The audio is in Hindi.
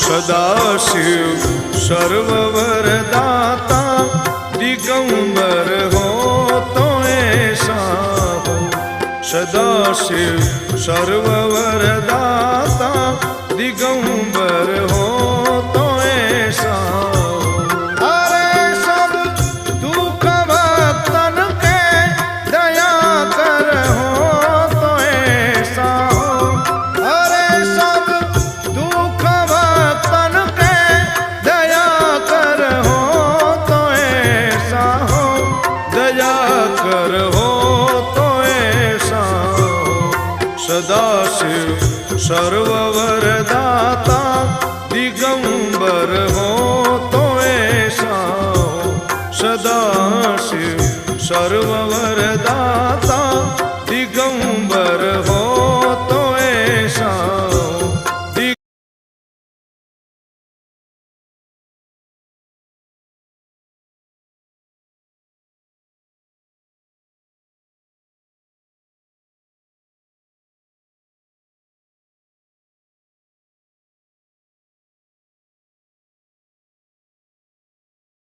सदाशिव सर्ववरदाता दिगंबर हो तो ऐसा हो। सदाशिव सर्ववरदाता दिगंबर हो तो ऐसा हो। अरे सब दुख भक्तन के दया कर हो तो ऐसा हो। अरे सब दुख भक्तन के दया कर हो तो ऐसा हो। दया कर हो तो ऐसा हो। सदाशिव सर्ववरदाता दिगंबर हो तो ऐसा हो। सदाशिव सर्ववरदाता